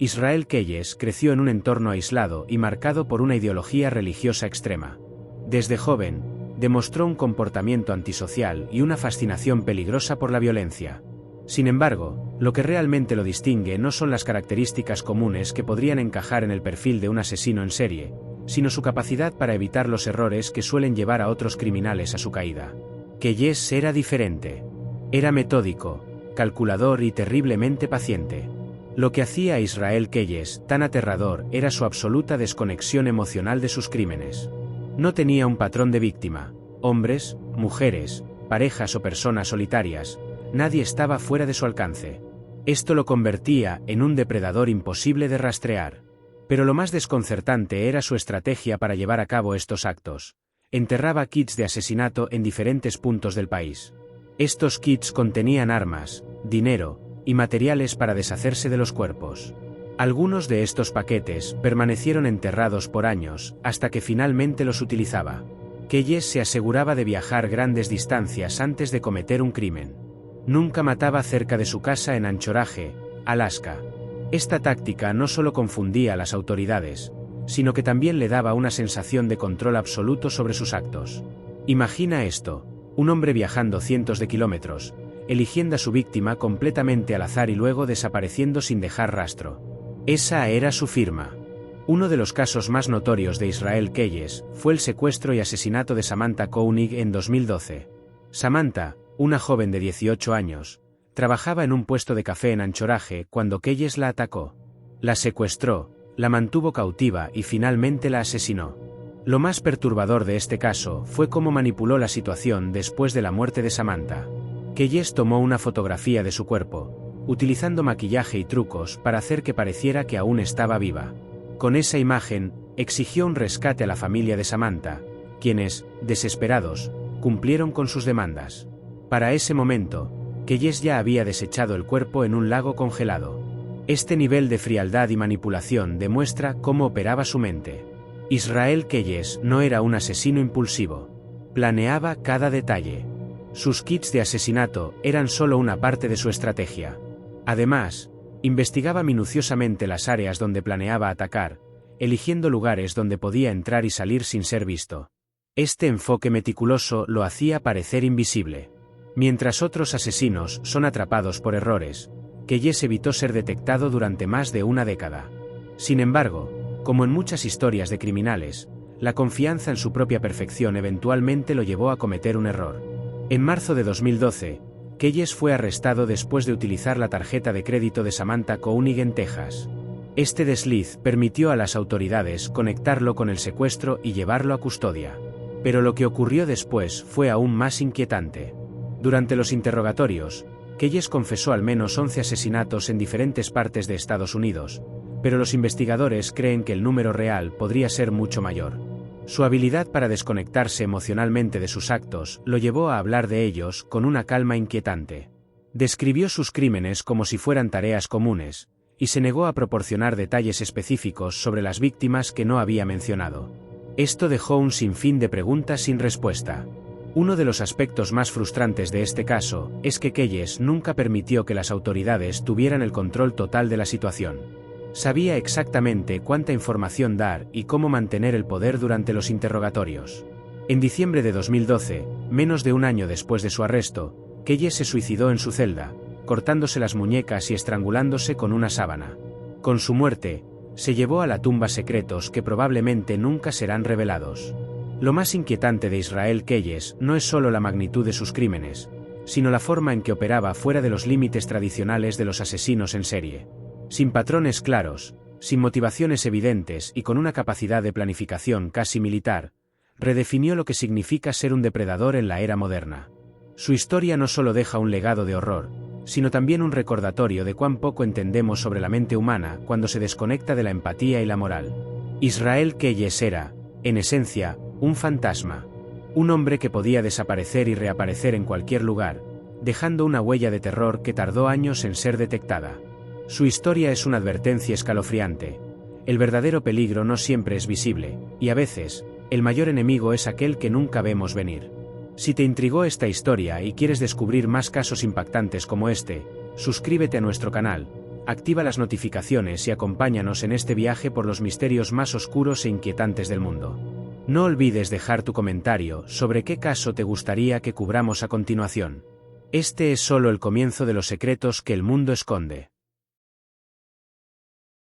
Israel Keyes creció en un entorno aislado y marcado por una ideología religiosa extrema. Desde joven, demostró un comportamiento antisocial y una fascinación peligrosa por la violencia. Sin embargo, lo que realmente lo distingue no son las características comunes que podrían encajar en el perfil de un asesino en serie, sino su capacidad para evitar los errores que suelen llevar a otros criminales a su caída. Keyes era diferente. Era metódico, calculador y terriblemente paciente. Lo que hacía a Israel Keyes tan aterrador era su absoluta desconexión emocional de sus crímenes. No tenía un patrón de víctima. Hombres, mujeres, parejas o personas solitarias, nadie estaba fuera de su alcance. Esto lo convertía en un depredador imposible de rastrear. Pero lo más desconcertante era su estrategia para llevar a cabo estos actos. Enterraba kits de asesinato en diferentes puntos del país. Estos kits contenían armas, dinero y materiales para deshacerse de los cuerpos. Algunos de estos paquetes permanecieron enterrados por años hasta que finalmente los utilizaba. Keyes se aseguraba de viajar grandes distancias antes de cometer un crimen. Nunca mataba cerca de su casa en Anchorage, Alaska. Esta táctica no solo confundía a las autoridades, sino que también le daba una sensación de control absoluto sobre sus actos. Imagina esto: un hombre viajando cientos de kilómetros, eligiendo a su víctima completamente al azar y luego desapareciendo sin dejar rastro. Esa era su firma. Uno de los casos más notorios de Israel Keyes fue el secuestro y asesinato de Samantha Koenig en 2012. Samantha, una joven de 18 años, trabajaba en un puesto de café en Anchorage cuando Keyes la atacó. La secuestró, la mantuvo cautiva y finalmente la asesinó. Lo más perturbador de este caso fue cómo manipuló la situación después de la muerte de Samantha. Keyes tomó una fotografía de su cuerpo, utilizando maquillaje y trucos para hacer que pareciera que aún estaba viva. Con esa imagen, exigió un rescate a la familia de Samantha, quienes, desesperados, cumplieron con sus demandas. Para ese momento, Keyes ya había desechado el cuerpo en un lago congelado. Este nivel de frialdad y manipulación demuestra cómo operaba su mente. Israel Keyes no era un asesino impulsivo. Planeaba cada detalle. Sus kits de asesinato eran solo una parte de su estrategia. Además, investigaba minuciosamente las áreas donde planeaba atacar, eligiendo lugares donde podía entrar y salir sin ser visto. Este enfoque meticuloso lo hacía parecer invisible. Mientras otros asesinos son atrapados por errores, Keyes evitó ser detectado durante más de una década. Sin embargo, como en muchas historias de criminales, la confianza en su propia perfección eventualmente lo llevó a cometer un error. En marzo de 2012, Keyes fue arrestado después de utilizar la tarjeta de crédito de Samantha Koenig en Texas. Este desliz permitió a las autoridades conectarlo con el secuestro y llevarlo a custodia. Pero lo que ocurrió después fue aún más inquietante. Durante los interrogatorios, Keyes confesó al menos 11 asesinatos en diferentes partes de Estados Unidos, pero los investigadores creen que el número real podría ser mucho mayor. Su habilidad para desconectarse emocionalmente de sus actos lo llevó a hablar de ellos con una calma inquietante. Describió sus crímenes como si fueran tareas comunes, y se negó a proporcionar detalles específicos sobre las víctimas que no había mencionado. Esto dejó un sinfín de preguntas sin respuesta. Uno de los aspectos más frustrantes de este caso es que Keyes nunca permitió que las autoridades tuvieran el control total de la situación. Sabía exactamente cuánta información dar y cómo mantener el poder durante los interrogatorios. En diciembre de 2012, menos de un año después de su arresto, Keyes se suicidó en su celda, cortándose las muñecas y estrangulándose con una sábana. Con su muerte, se llevó a la tumba secretos que probablemente nunca serán revelados. Lo más inquietante de Israel Keyes no es solo la magnitud de sus crímenes, sino la forma en que operaba fuera de los límites tradicionales de los asesinos en serie. Sin patrones claros, sin motivaciones evidentes y con una capacidad de planificación casi militar, redefinió lo que significa ser un depredador en la era moderna. Su historia no solo deja un legado de horror, sino también un recordatorio de cuán poco entendemos sobre la mente humana cuando se desconecta de la empatía y la moral. Israel Keyes era, en esencia, un fantasma. Un hombre que podía desaparecer y reaparecer en cualquier lugar, dejando una huella de terror que tardó años en ser detectada. Su historia es una advertencia escalofriante. El verdadero peligro no siempre es visible, y a veces, el mayor enemigo es aquel que nunca vemos venir. Si te intrigó esta historia y quieres descubrir más casos impactantes como este, suscríbete a nuestro canal, activa las notificaciones y acompáñanos en este viaje por los misterios más oscuros e inquietantes del mundo. No olvides dejar tu comentario sobre qué caso te gustaría que cubramos a continuación. Este es solo el comienzo de los secretos que el mundo esconde.